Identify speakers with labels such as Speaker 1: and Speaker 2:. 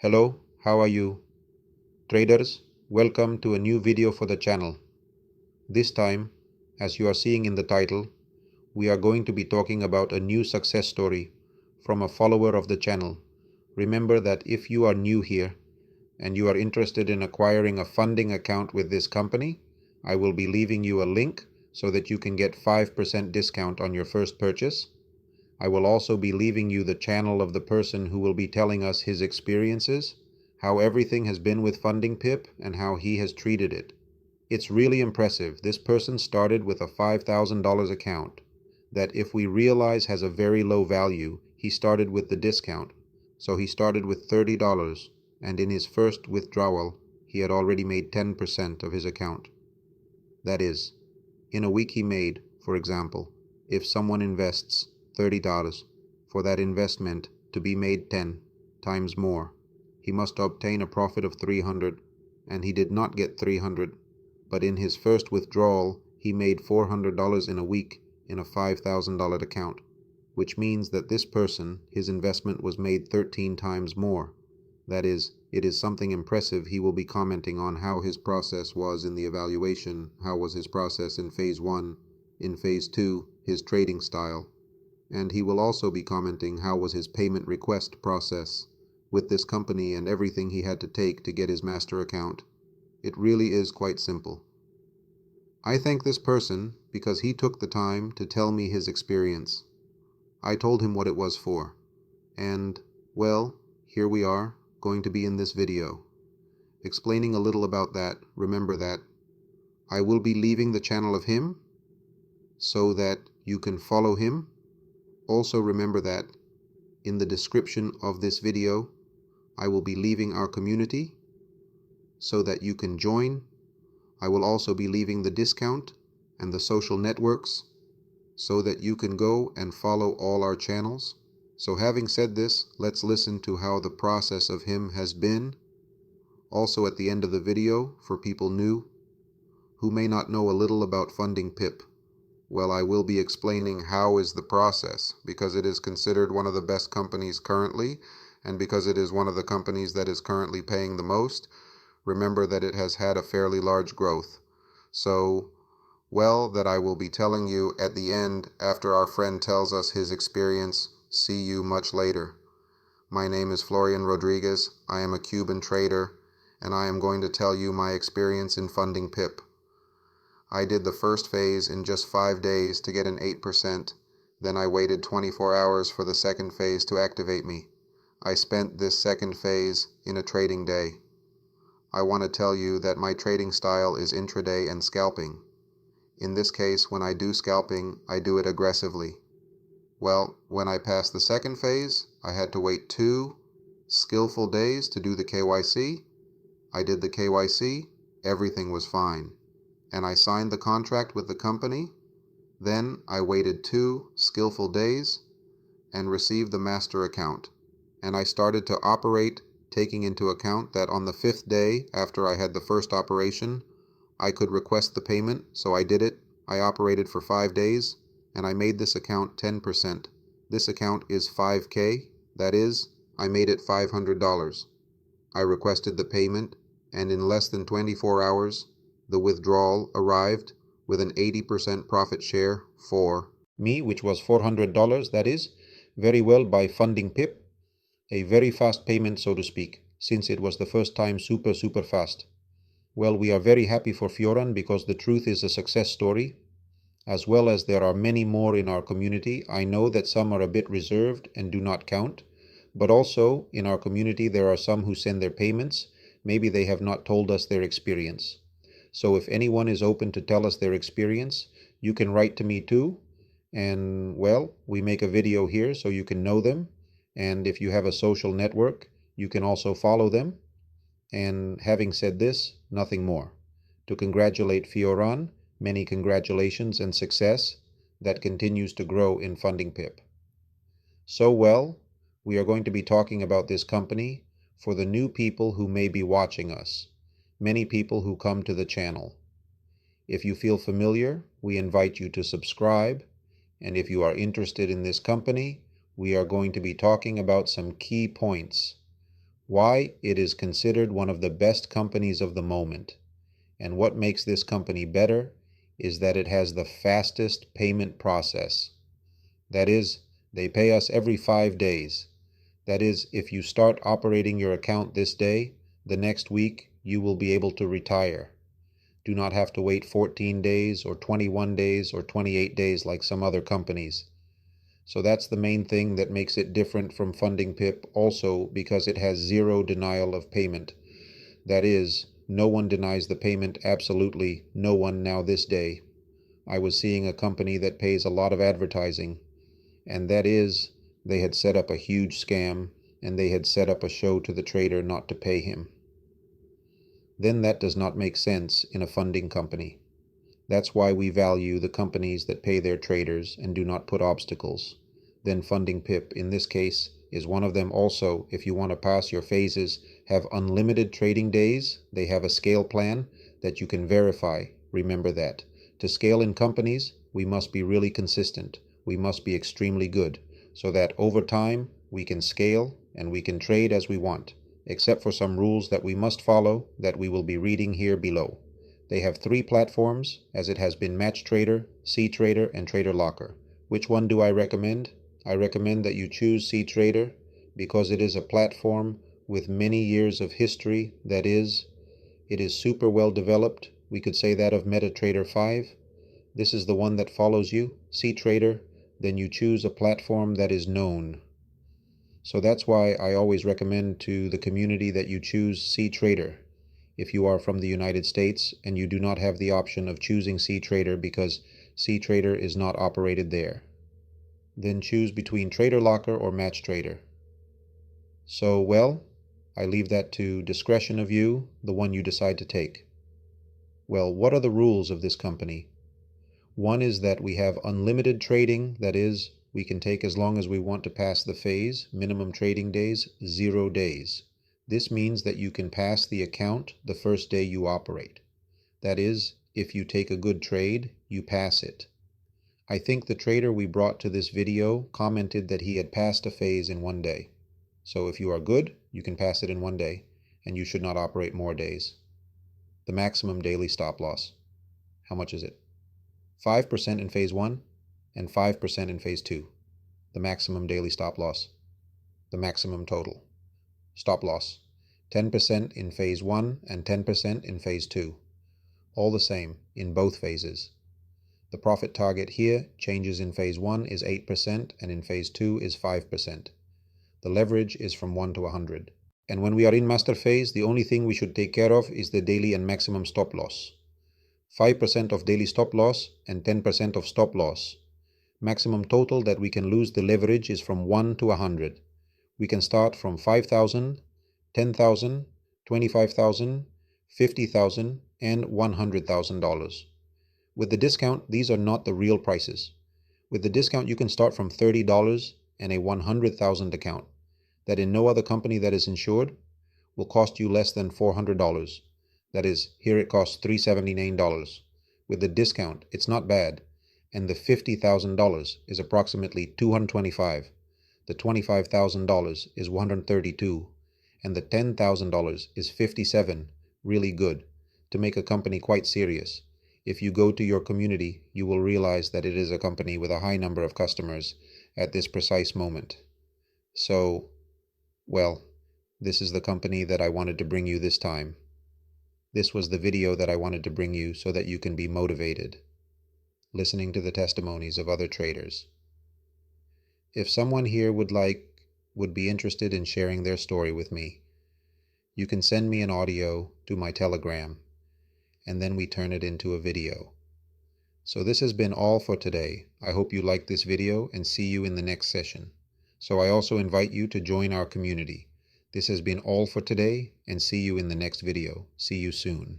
Speaker 1: Hello, how are you? Traders, welcome to a new video for the channel. This time, as you are seeing in the title, we are going to be talking about a new success story from a follower of the channel. Remember that if you are new here and you are interested in acquiring a funding account with this company, I will be leaving you a link so that you can get 5% discount on your first purchase. I will also be leaving you the channel of the person who will be telling us his experiences, how everything has been with Funding Pip, and how he has treated it. It's really impressive. This person started with a $5,000 account that, if we realize, has a very low value. He started with the discount. So he started with $30, and in his first withdrawal, he had already made 10% of his account. That is, in a week he made, for example, if someone invests $30, for that investment to be made 10 times more, he must obtain a profit of 300, and he did not get 300, but in his first withdrawal he made $400 in a week in a $5,000 account, which means that this person, his investment was made 13 times more. That is, it is something impressive. He will be commenting on how his process was in the evaluation, how was his process in phase 1, in phase 2, his trading style. And he will also be commenting how was his payment request process with this company and everything he had to take to get his master account. It really is quite simple. I thank this person because he took the time to tell me his experience. I told him what it was for. And, well, here we are, going to be in this video, explaining a little about that. Remember that I will be leaving the channel of him so that you can follow him. Also remember that in the description of this video, I will be leaving our community so that you can join. I will also be leaving the discount and the social networks so that you can go and follow all our channels. So having said this, let's listen to how the process of him has been. Also at the end of the video, for people new who may not know a little about Funding Pip, well, I will be explaining how is the process, because it is considered one of the best companies currently, and because it is one of the companies that is currently paying the most. Remember that it has had a fairly large growth. So, well, that I will be telling you at the end after our friend tells us his experience. See you much later. My name is Florian Rodriguez. I am a Cuban trader, and I am going to tell you my experience in Funding Pip. I did the first phase in just 5 days to get an 8%. Then I waited 24 hours for the second phase to activate me. I spent this second phase in a trading day. I want to tell you that my trading style is intraday and scalping. In this case, when I do scalping, I do it aggressively. Well, when I passed the second phase, I had to wait 2 skillful days to do the KYC. I did the KYC, everything was fine, and I signed the contract with the company. Then I waited 2 skillful days and received the master account, and I started to operate, taking into account that on the 5th day after I had the first operation, I could request the payment, so I did it. I operated for 5 days, and I made this account 10%. This account is 5K, that is, I made it $500. I requested the payment, and in less than 24 hours, the withdrawal arrived with an 80% profit share for me, which was $400, that is, very well by Funding Pip. A very fast payment, so to speak, since it was the first time super fast. Well, we are very happy for Fioran because the truth is a success story, as well as there are many more in our community. I know that some are a bit reserved and do not count, but also in our community there are some who send their payments. Maybe they have not told us their experience. So if anyone is open to tell us their experience, you can write to me too. And well, we make a video here so you can know them. And if you have a social network, you can also follow them. And having said this, nothing more. To congratulate Fioran, many congratulations and success that continues to grow in Funding Pip. So well, we are going to be talking about this company for the new people who may be watching us, many people who come to the channel. If you feel familiar, we invite you to subscribe, and if you are interested in this company, we are going to be talking about some key points. why it is considered one of the best companies of the moment. And what makes this company better is that it has the fastest payment process. That is, they pay us every 5 days. That is, if you start operating your account this day, the next week you will be able to retire. Do not have to wait 14 days or 21 days or 28 days like some other companies. So that's the main thing that makes it different from FundingPip, also because it has zero denial of payment. That is, no one denies the payment, absolutely no one now this day. I was seeing a company that pays a lot of advertising, and that is, they had set up a huge scam, and they had set up a show to the trader not to pay him. Then that does not make sense in a funding company. That's why we value the companies that pay their traders and do not put obstacles. Then FundingPip, in this case, is one of them also. If you want to pass your phases, have unlimited trading days, they have a scale plan that you can verify. Remember that. To scale in companies, we must be really consistent. We must be extremely good, so that over time we can scale and we can trade as we want, except for some rules that we must follow that we will be reading here below. They have 3 platforms, as it has been MatchTrader, CTrader, and Trader Locker. Which one do I recommend? I recommend that you choose CTrader because it is a platform with many years of history. That is, it is super well developed. We could say that of MetaTrader 5. This is the one that follows you, CTrader. Then you choose a platform that is known. So that's why I always recommend to the community that you choose CTrader. If you are from the United States and you do not have the option of choosing CTrader because CTrader is not operated there, then choose between Trader Locker or MatchTrader. So, well, I leave that to discretion of you, the one you decide to take. Well, what are the rules of this company? One is that we have unlimited trading, that is, we can take as long as we want to pass the phase, minimum trading days, 0 days. This means that you can pass the account the first day you operate. That is, if you take a good trade, you pass it. I think the trader we brought to this video commented that he had passed a phase in 1 day. So if you are good, you can pass it in 1 day, and you should not operate more days. The maximum daily stop loss. How much is it? 5% in phase 1 and 5% in phase 2. The maximum daily stop loss. The maximum total. Stop loss. 10% in phase 1 and 10% in phase 2. All the same in both phases. The profit target here changes. In phase 1 is 8% and in phase 2 is 5%. The leverage is from 1 to 100. And when we are in master phase, the only thing we should take care of is the daily and maximum stop loss. 5% of daily stop loss and 10% of stop loss. Maximum total that we can lose the leverage is from 1 to 100. We can start from 5,000, 10,000, 25,000, 50,000, and $100,000. With the discount, these are not the real prices. With the discount, you can start from $30 and a $100,000 account that in no other company that is insured will cost you less than $400. That is, here it costs $379. With the discount, it's not bad, and the $50,000 is approximately $225. The $25,000 is $132, and the $10,000 is $57. Really good, to make a company quite serious. If you go to your community, you will realize that it is a company with a high number of customers at this precise moment. So, well, this is the company that I wanted to bring you this time. This was the video that I wanted to bring you so that you can be motivated, listening to the testimonies of other traders. If someone here would be interested in sharing their story with me, you can send me an audio to my Telegram, and then we turn it into a video. So this has been all for today. I hope you liked this video and see you in the next session. So I also invite you to join our community. This has been all for today, and see you in the next video. See you soon.